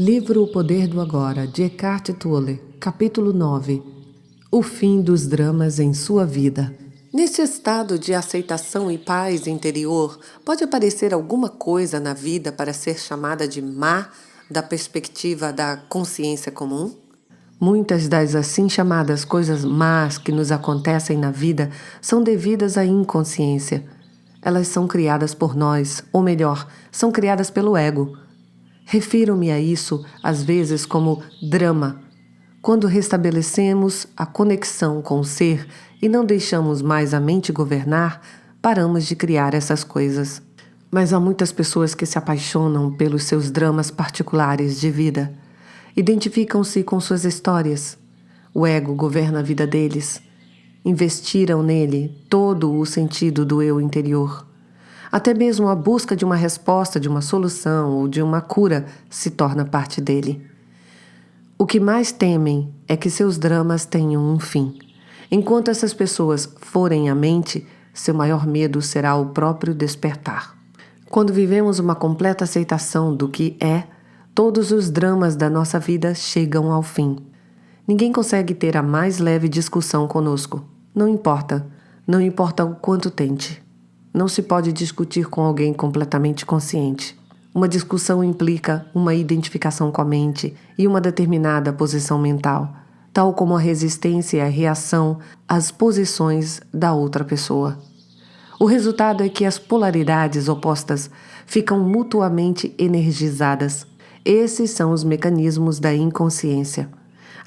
Livro O Poder do Agora, de Eckhart Tolle, capítulo 9. O fim dos dramas em sua vida. Neste estado de aceitação e paz interior, pode aparecer alguma coisa na vida para ser chamada de má da perspectiva da consciência comum? Muitas das assim chamadas coisas más que nos acontecem na vida são devidas à inconsciência. Elas são criadas por nós, ou melhor, são criadas pelo ego. Refiro-me a isso, às vezes, como drama. Quando restabelecemos a conexão com o ser e não deixamos mais a mente governar, paramos de criar essas coisas. Mas há muitas pessoas que se apaixonam pelos seus dramas particulares de vida. Identificam-se com suas histórias. O ego governa a vida deles. Investiram nele todo o sentido do eu interior. Até mesmo a busca de uma resposta, de uma solução ou de uma cura se torna parte dele. O que mais temem é que seus dramas tenham um fim. Enquanto essas pessoas forem a mente, seu maior medo será o próprio despertar. Quando vivemos uma completa aceitação do que é, todos os dramas da nossa vida chegam ao fim. Ninguém consegue ter a mais leve discussão conosco. Não importa o quanto tente. Não se pode discutir com alguém completamente consciente. Uma discussão implica uma identificação com a mente e uma determinada posição mental, tal como a resistência e a reação às posições da outra pessoa. O resultado é que as polaridades opostas ficam mutuamente energizadas. Esses são os mecanismos da inconsciência.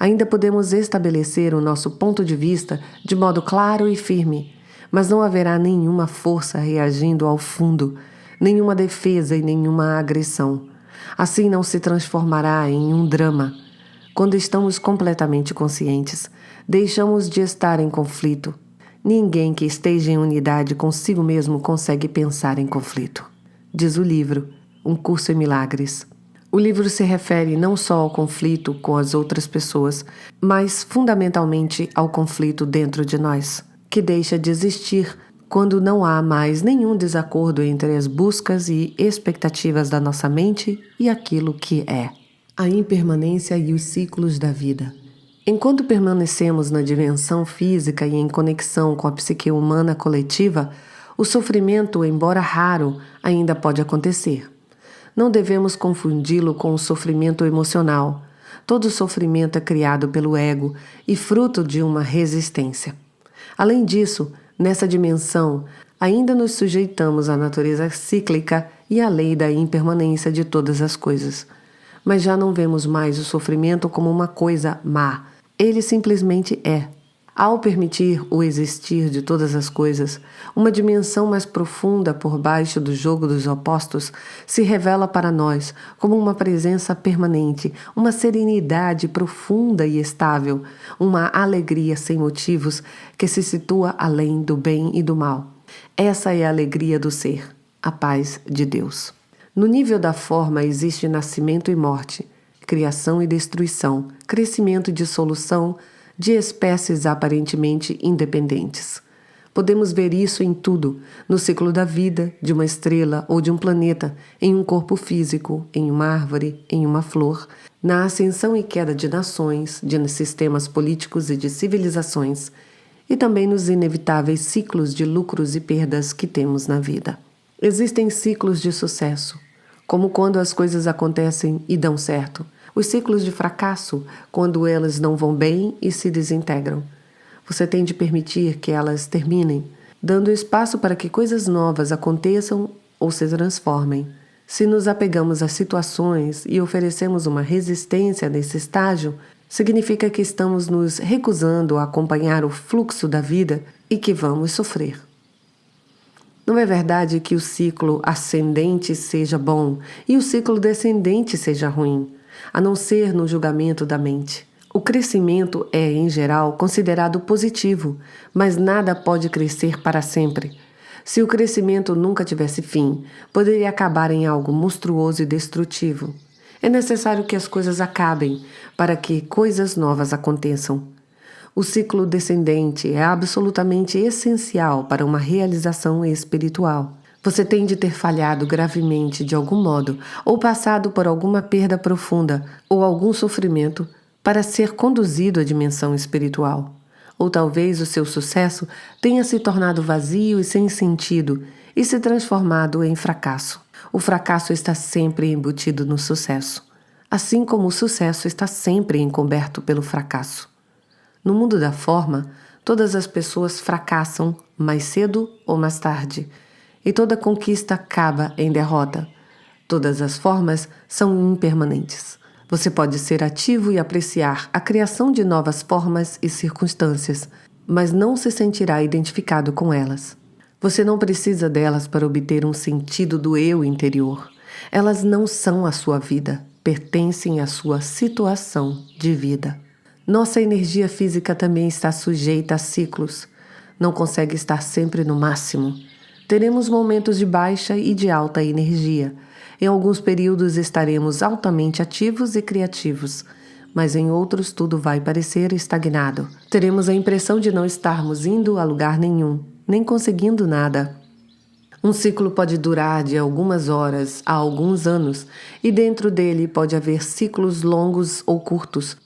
Ainda podemos estabelecer o nosso ponto de vista de modo claro e firme, mas não haverá nenhuma força reagindo ao fundo, nenhuma defesa e nenhuma agressão. Assim não se transformará em um drama. Quando estamos completamente conscientes, deixamos de estar em conflito. Ninguém que esteja em unidade consigo mesmo consegue pensar em conflito. Diz o livro, Um Curso em Milagres. O livro se refere não só ao conflito com as outras pessoas, mas fundamentalmente ao conflito dentro de nós, que deixa de existir quando não há mais nenhum desacordo entre as buscas e expectativas da nossa mente e aquilo que é. A impermanência e os ciclos da vida. Enquanto permanecemos na dimensão física e em conexão com a psique humana coletiva, o sofrimento, embora raro, ainda pode acontecer. Não devemos confundi-lo com o sofrimento emocional. Todo sofrimento é criado pelo ego e fruto de uma resistência. Além disso, nessa dimensão, ainda nos sujeitamos à natureza cíclica e à lei da impermanência de todas as coisas. Mas já não vemos mais o sofrimento como uma coisa má. Ele simplesmente é. Ao permitir o existir de todas as coisas, uma dimensão mais profunda por baixo do jogo dos opostos se revela para nós como uma presença permanente, uma serenidade profunda e estável, uma alegria sem motivos que se situa além do bem e do mal. Essa é a alegria do ser, a paz de Deus. No nível da forma existe nascimento e morte, criação e destruição, crescimento e dissolução, de espécies aparentemente independentes. Podemos ver isso em tudo, no ciclo da vida, de uma estrela ou de um planeta, em um corpo físico, em uma árvore, em uma flor, na ascensão e queda de nações, de sistemas políticos e de civilizações, e também nos inevitáveis ciclos de lucros e perdas que temos na vida. Existem ciclos de sucesso, como quando as coisas acontecem e dão certo. Os ciclos de fracasso, quando elas não vão bem e se desintegram. Você tem de permitir que elas terminem, dando espaço para que coisas novas aconteçam ou se transformem. Se nos apegamos às situações e oferecemos uma resistência nesse estágio, significa que estamos nos recusando a acompanhar o fluxo da vida e que vamos sofrer. Não é verdade que o ciclo ascendente seja bom e o ciclo descendente seja ruim, a não ser no julgamento da mente. O crescimento é, em geral, considerado positivo, mas nada pode crescer para sempre. Se o crescimento nunca tivesse fim, poderia acabar em algo monstruoso e destrutivo. É necessário que as coisas acabem para que coisas novas aconteçam. O ciclo descendente é absolutamente essencial para uma realização espiritual. Você tem de ter falhado gravemente de algum modo, ou passado por alguma perda profunda, ou algum sofrimento, para ser conduzido à dimensão espiritual. Ou talvez o seu sucesso tenha se tornado vazio e sem sentido e se transformado em fracasso. O fracasso está sempre embutido no sucesso, assim como o sucesso está sempre encoberto pelo fracasso. No mundo da forma, todas as pessoas fracassam mais cedo ou mais tarde, e toda conquista acaba em derrota. Todas as formas são impermanentes. Você pode ser ativo e apreciar a criação de novas formas e circunstâncias, mas não se sentirá identificado com elas. Você não precisa delas para obter um sentido do eu interior. Elas não são a sua vida, pertencem à sua situação de vida. Nossa energia física também está sujeita a ciclos. Não consegue estar sempre no máximo. Teremos momentos de baixa e de alta energia. Em alguns períodos estaremos altamente ativos e criativos, mas em outros tudo vai parecer estagnado. Teremos a impressão de não estarmos indo a lugar nenhum, nem conseguindo nada. Um ciclo pode durar de algumas horas a alguns anos, e dentro dele pode haver ciclos longos ou curtos.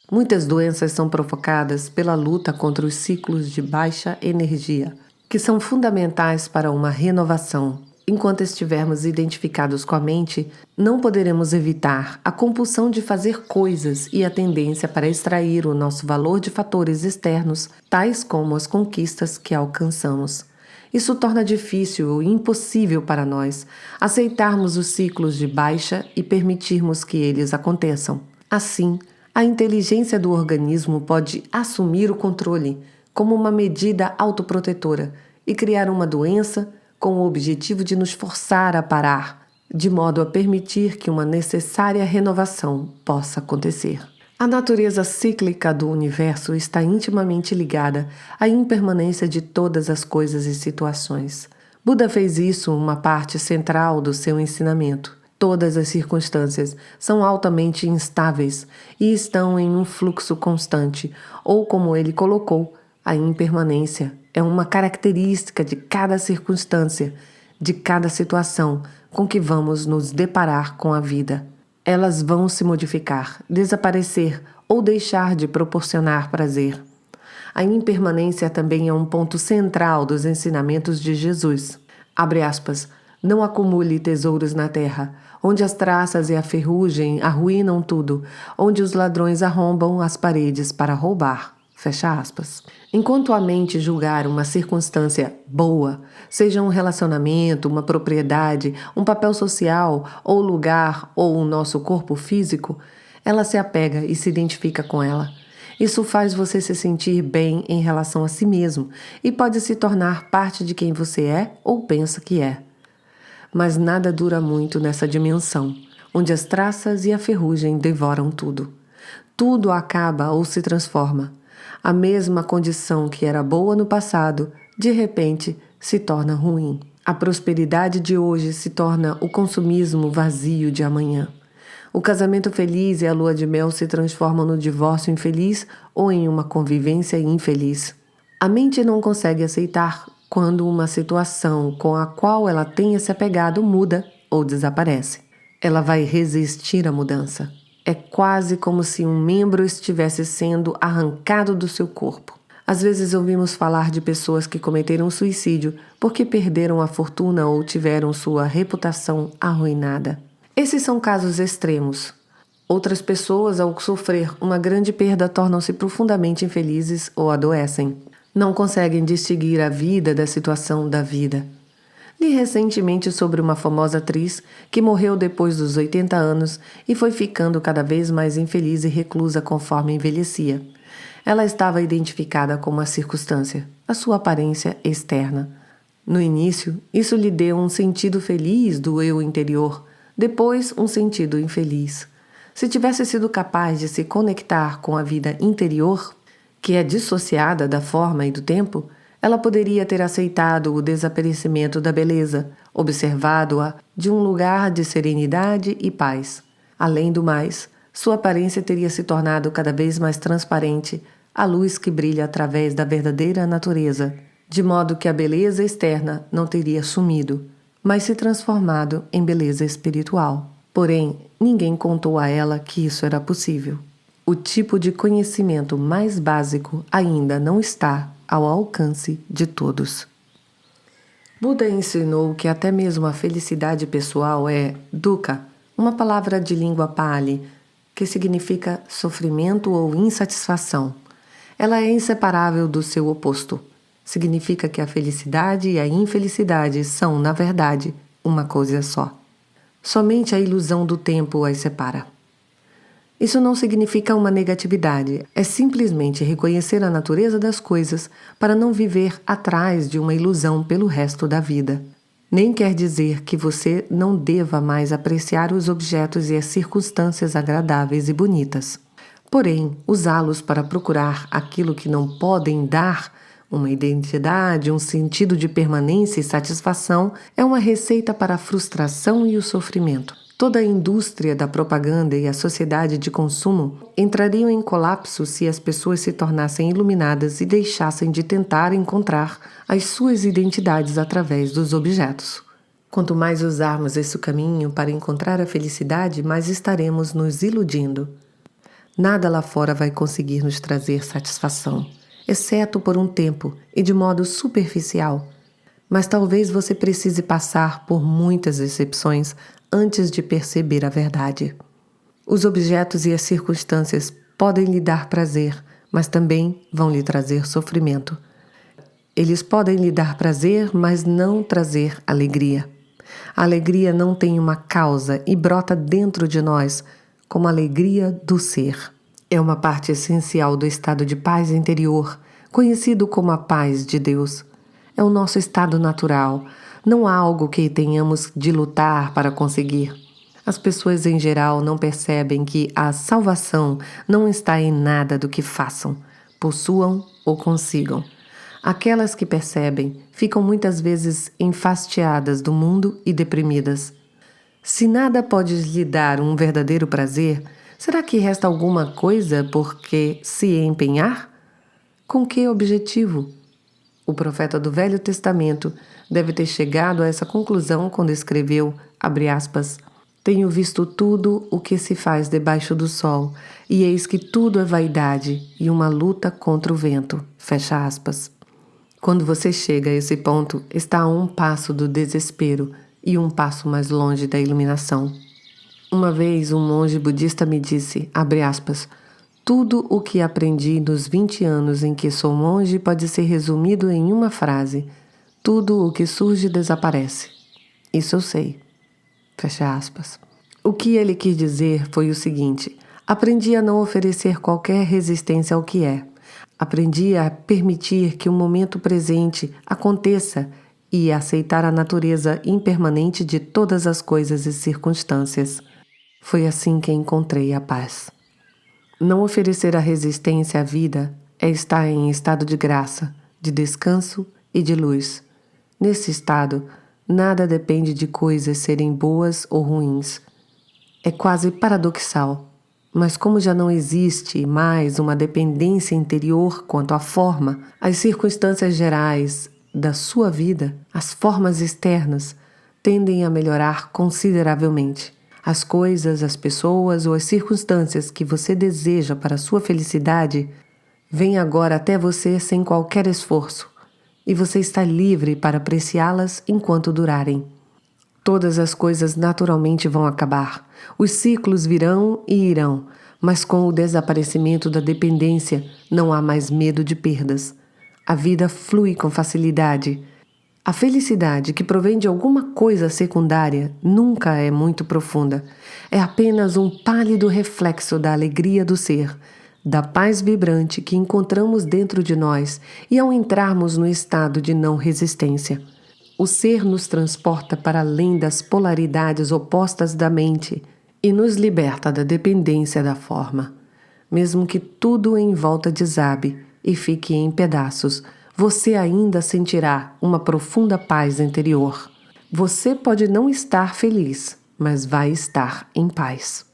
Muitas doenças são provocadas pela luta contra os ciclos de baixa energia, que são fundamentais para uma renovação. Enquanto estivermos identificados com a mente, não poderemos evitar a compulsão de fazer coisas e a tendência para extrair o nosso valor de fatores externos, tais como as conquistas que alcançamos. Isso torna difícil ou impossível para nós aceitarmos os ciclos de baixa e permitirmos que eles aconteçam. Assim, a inteligência do organismo pode assumir o controle como uma medida autoprotetora e criar uma doença com o objetivo de nos forçar a parar, de modo a permitir que uma necessária renovação possa acontecer. A natureza cíclica do universo está intimamente ligada à impermanência de todas as coisas e situações. Buda fez isso uma parte central do seu ensinamento. Todas as circunstâncias são altamente instáveis e estão em um fluxo constante, ou como ele colocou, a impermanência é uma característica de cada circunstância, de cada situação com que vamos nos deparar com a vida. Elas vão se modificar, desaparecer ou deixar de proporcionar prazer. A impermanência também é um ponto central dos ensinamentos de Jesus. Abre aspas, não acumule tesouros na terra, onde as traças e a ferrugem arruinam tudo, onde os ladrões arrombam as paredes para roubar. Fecha aspas. Enquanto a mente julgar uma circunstância boa, seja um relacionamento, uma propriedade, um papel social, ou lugar, ou o nosso corpo físico, ela se apega e se identifica com ela. Isso faz você se sentir bem em relação a si mesmo e pode se tornar parte de quem você é ou pensa que é. Mas nada dura muito nessa dimensão, onde as traças e a ferrugem devoram tudo. Tudo acaba ou se transforma. A mesma condição que era boa no passado, de repente, se torna ruim. A prosperidade de hoje se torna o consumismo vazio de amanhã. O casamento feliz e a lua de mel se transformam no divórcio infeliz ou em uma convivência infeliz. A mente não consegue aceitar quando uma situação com a qual ela tenha se apegado muda ou desaparece. Ela vai resistir à mudança. É quase como se um membro estivesse sendo arrancado do seu corpo. Às vezes ouvimos falar de pessoas que cometeram suicídio porque perderam a fortuna ou tiveram sua reputação arruinada. Esses são casos extremos. Outras pessoas, ao sofrer uma grande perda, tornam-se profundamente infelizes ou adoecem. Não conseguem distinguir a vida da situação da vida. Li recentemente sobre uma famosa atriz que morreu depois dos 80 anos e foi ficando cada vez mais infeliz e reclusa conforme envelhecia. Ela estava identificada com uma circunstância, a sua aparência externa. No início, isso lhe deu um sentido feliz do eu interior, depois um sentido infeliz. Se tivesse sido capaz de se conectar com a vida interior, que é dissociada da forma e do tempo, ela poderia ter aceitado o desaparecimento da beleza, observado-a de um lugar de serenidade e paz. Além do mais, sua aparência teria se tornado cada vez mais transparente, a luz que brilha através da verdadeira natureza, de modo que a beleza externa não teria sumido. mas se transformado em beleza espiritual. Porém, ninguém contou a ela que isso era possível. O tipo de conhecimento mais básico ainda não está ao alcance de todos. Buda ensinou que até mesmo a felicidade pessoal é dukkha, uma palavra de língua pali, que significa sofrimento ou insatisfação. Ela é inseparável do seu oposto. Significa que a felicidade e a infelicidade são, na verdade, uma coisa só. Somente a ilusão do tempo as separa. Isso não significa uma negatividade, é simplesmente reconhecer a natureza das coisas para não viver atrás de uma ilusão pelo resto da vida. Nem quer dizer que você não deva mais apreciar os objetos e as circunstâncias agradáveis e bonitas. Porém, usá-los para procurar aquilo que não podem dar, uma identidade, um sentido de permanência e satisfação, é uma receita para a frustração e o sofrimento. Toda a indústria da propaganda e a sociedade de consumo entrariam em colapso se as pessoas se tornassem iluminadas e deixassem de tentar encontrar as suas identidades através dos objetos. Quanto mais usarmos esse caminho para encontrar a felicidade, mais estaremos nos iludindo. Nada lá fora vai conseguir nos trazer satisfação, exceto por um tempo e de modo superficial. Mas talvez você precise passar por muitas decepções antes de perceber a verdade. Os objetos e as circunstâncias podem lhe dar prazer, mas também vão lhe trazer sofrimento. Eles podem lhe dar prazer, mas não trazer alegria. A alegria não tem uma causa e brota dentro de nós, como a alegria do ser. É uma parte essencial do estado de paz interior, conhecido como a paz de Deus. É o nosso estado natural, não há algo que tenhamos de lutar para conseguir. As pessoas em geral não percebem que a salvação não está em nada do que façam, possuam ou consigam. Aquelas que percebem ficam muitas vezes enfastiadas do mundo e deprimidas. Se nada pode lhe dar um verdadeiro prazer, será que resta alguma coisa por que se empenhar? Com que objetivo? O profeta do Velho Testamento deve ter chegado a essa conclusão quando escreveu, abre aspas, tenho visto tudo o que se faz debaixo do sol, e eis que tudo é vaidade e uma luta contra o vento, fecha aspas. Quando você chega a esse ponto, está a um passo do desespero e um passo mais longe da iluminação. Uma vez um monge budista me disse, abre aspas, tudo o que aprendi nos 20 anos em que sou monge pode ser resumido em uma frase. Tudo o que surge desaparece. Isso eu sei. Fecha aspas. O que ele quis dizer foi o seguinte: aprendi a não oferecer qualquer resistência ao que é. Aprendi a permitir que o momento presente aconteça e a aceitar a natureza impermanente de todas as coisas e circunstâncias. Foi assim que encontrei a paz. Não oferecer a resistência à vida é estar em estado de graça, de descanso e de luz. Nesse estado, nada depende de coisas serem boas ou ruins. É quase paradoxal, mas como já não existe mais uma dependência interior quanto à forma, as circunstâncias gerais da sua vida, as formas externas, tendem a melhorar consideravelmente. As coisas, as pessoas ou as circunstâncias que você deseja para a sua felicidade vêm agora até você sem qualquer esforço, e você está livre para apreciá-las enquanto durarem. Todas as coisas naturalmente vão acabar, os ciclos virão e irão, mas com o desaparecimento da dependência não há mais medo de perdas. A vida flui com facilidade. A felicidade que provém de alguma coisa secundária nunca é muito profunda. É apenas um pálido reflexo da alegria do ser, da paz vibrante que encontramos dentro de nós e ao entrarmos no estado de não resistência. O ser nos transporta para além das polaridades opostas da mente e nos liberta da dependência da forma. Mesmo que tudo em volta desabe e fique em pedaços, você ainda sentirá uma profunda paz interior. Você pode não estar feliz, mas vai estar em paz.